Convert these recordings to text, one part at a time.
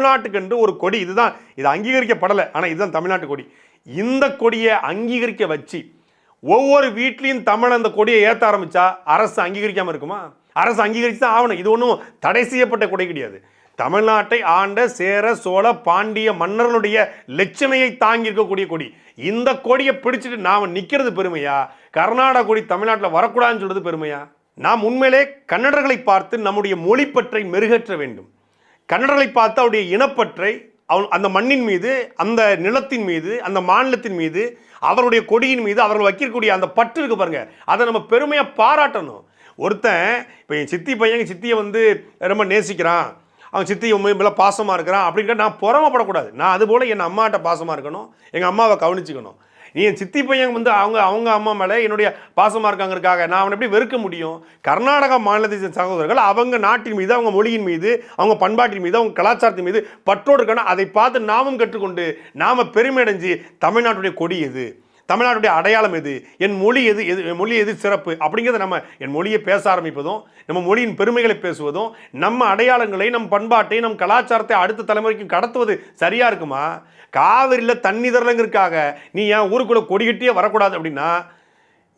தமிழ்நாட்டுக்கு ஒரு கொடி, இதுதான், இது அங்கீகரிக்கப்படலை, ஆனால் இதுதான் தமிழ்நாட்டு கொடி. இந்த கொடியை அங்கீகரிக்க வச்சு ஒவ்வொரு வீட்லையும் தமிழ் அந்த கொடியை ஏற்ற ஆரம்பிச்சா அரசு அங்கீகரிக்காமல் இருக்குமா? அரசு அங்கீகரித்து தான் ஆகணும். இது ஒன்றும் தடை செய்யப்பட்ட கொடி கிடையாது. தமிழ்நாட்டை ஆண்ட சேர சோழ பாண்டிய மன்னர்களுடைய லட்சணையை தாங்கி இருக்கக்கூடிய கொடி. இந்த கொடியை பிடிச்சிட்டு நாம் நிற்கிறது பெருமையா? கர்நாடக கொடி தமிழ்நாட்டில் வரக்கூடாதுன்னு சொல்றது பெருமையா? நாம் உண்மையிலே கன்னடர்களை பார்த்து நம்முடைய மொழிப்பற்றை மெருகேற்ற வேண்டும். கன்னடர்களை பார்த்து அவருடைய இனப்பற்றை, அந்த மண்ணின் மீது, அந்த நிலத்தின் மீது, அந்த மாநிலத்தின் மீது, அவருடைய கொடியின் மீது அவர்கள் வைக்கக்கூடிய அந்த பற்று இருக்கு பாருங்க, அதை நம்ம பெருமையாக பாராட்டணும். ஒருத்தன் இப்போ என் சித்தி பையன் சித்தியை ரொம்ப நேசிக்கிறான், அவன் சித்தி மேலே பாசமாக இருக்கிறான் அப்படிங்கிற நான் பொறாமப்படக்கூடாது. நான் அதுபோல் என் அம்மாட்ட பாசமாக இருக்கணும், எங்கள் அம்மாவை கவனிச்சுக்கணும். நீ என் சித்தி பையன் அவங்க அம்மா மேலே என்னுடைய பாசமாக இருக்காங்கிறதுக்காக நான் அவனை எப்படி வெறுக்க முடியும்? கர்நாடகா மாநிலத்தை சகோதரர்கள் அவங்க நாட்டின் மீது, அவங்க மொழியின் மீது, அவங்க பண்பாட்டின் மீது, அவங்க கலாச்சாரத்தின் மீது பற்றோடு இருக்கணும். அதை பார்த்து நாமும் கற்றுக்கொண்டு நாம் பெருமை அடைஞ்சு தமிழ்நாட்டுடைய கொடி எது, தமிழ்நாட்டுடைய அடையாளம் எது, என் மொழி எது, மொழி எது சிறப்பு அப்படிங்கிறத நம்ம என் மொழியை பேச ஆரம்பிப்பதும், நம்ம மொழியின் பெருமைகளை பேசுவதும், நம்ம அடையாளங்களை, நம் பண்பாட்டை, நம் கலாச்சாரத்தை அடுத்த தலைமுறைக்கு கடத்துவது சரியா இருக்குமா? காவிரியில் தண்ணி தரலங்கிறதுக்காக நீ ஏன் ஊருக்குள்ளே கொடிகட்டியே வரக்கூடாது அப்படின்னா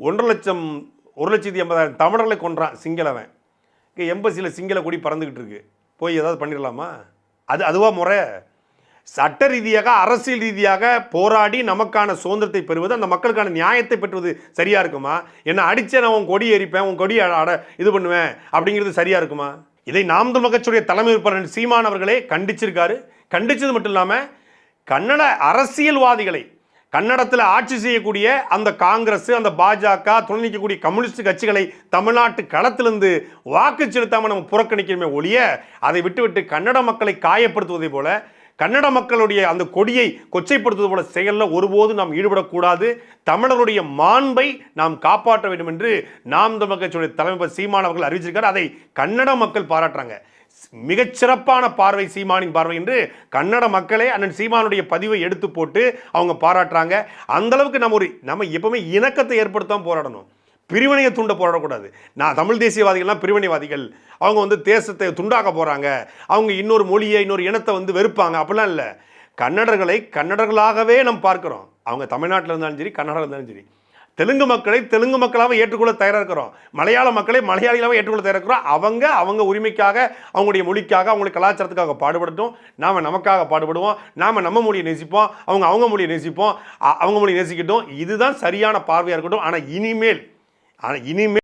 1,80,000 தமிழர்களை கொன்றான் சிங்களவன். எம்பசியில் சிங்கள கொடி பறந்துக்கிட்டு இருக்கு, போய் ஏதாவது பண்ணிடலாமா? அதுவா முறை? சட்ட ரீதியாக, அரசியல் ரீதியாக போராடி நமக்கான சுதந்திரத்தை பெறுவது, அந்த மக்களுக்கான நியாயத்தை பெற்றுவது சரியா இருக்குமா? என்ன அடிச்சே நான் உன் கொடி எரிப்பேன், உன் கொடி இது பண்ணுவேன் அப்படிங்கிறது சரியா இருக்குமா? இதை நாம் தமிழர் கட்சியுடைய தலைமை உறுப்பினர் சீமான் அவர்களே கண்டிச்சிருக்காரு. கண்டிச்சது மட்டும் இல்லாமல் கன்னட அரசியல்வாதிகளை, கன்னடத்தில் ஆட்சி செய்யக்கூடிய அந்த காங்கிரஸ், அந்த பாஜக, துணை நிற்கக்கூடிய கம்யூனிஸ்ட் கட்சிகளை தமிழ்நாட்டு களத்திலிருந்து வாக்கு செலுத்தாமல் நம்ம புறக்கணிக்கணுமே ஒழிய, அதை விட்டுவிட்டு கன்னட மக்களை காயப்படுத்துவதை போல, கன்னட மக்களுடைய அந்த கொடியை கொச்சைப்படுத்துவது போல செயலில் ஒருபோதும் நாம் ஈடுபடக்கூடாது. தமிழருடைய மாண்பை நாம் காப்பாற்ற வேண்டும் என்று நாம் தமிழர் கட்சியுடைய தலைவர் சீமான் அவர்கள் அறிவிச்சிருக்கார். அதை கன்னட மக்கள் பாராட்டுறாங்க. மிகச்சிறப்பான பார்வை சீமானின் பார்வை என்று கன்னட மக்களே அண்ணன் சீமானுடைய பதிவை எடுத்து போட்டு அவங்க பாராட்டுறாங்க. அந்த அளவுக்கு நம்ம எப்பவுமே இணக்கத்தை ஏற்படுத்தாம போராடணும், பிரிவினையை தூண்ட போராடக்கூடாது. நான் தமிழ் தேசியவாதிகள்லாம் பிரிவினைவாதிகள், அவங்க தேசத்தை துண்டாக்க போகிறாங்க, அவங்க இன்னொரு மொழியை, இன்னொரு இனத்தை வெறுப்பாங்க அப்படிலாம் இல்லை. கன்னடர்களை கன்னடர்களாகவே நம்ம பார்க்குறோம். அவங்க தமிழ்நாட்டில் இருந்தாலும் சரி, கன்னடம் இருந்தாலும் சரி. தெலுங்கு மக்களை தெலுங்கு மக்களாக ஏற்றுக்கொள்ள தயாராக இருக்கிறோம், மலையாள மக்களை மலையாளிகளாக ஏற்றுக்கொள்ள தயாராக இருக்கிறோம். அவங்க உரிமைக்காக, அவங்களுடைய மொழிக்காக, அவங்களுடைய கலாச்சாரத்துக்காக பாடுபடட்டும். நாம் நமக்காக பாடுபடுவோம். நாம் நம்ம மொழியை நேசிப்போம், அவங்க மொழியை நேசிப்போம், அவங்க மொழியை நேசிக்கட்டும். இதுதான் சரியான பார்வையாக இருக்கட்டும். ஆனால் இனிமேல்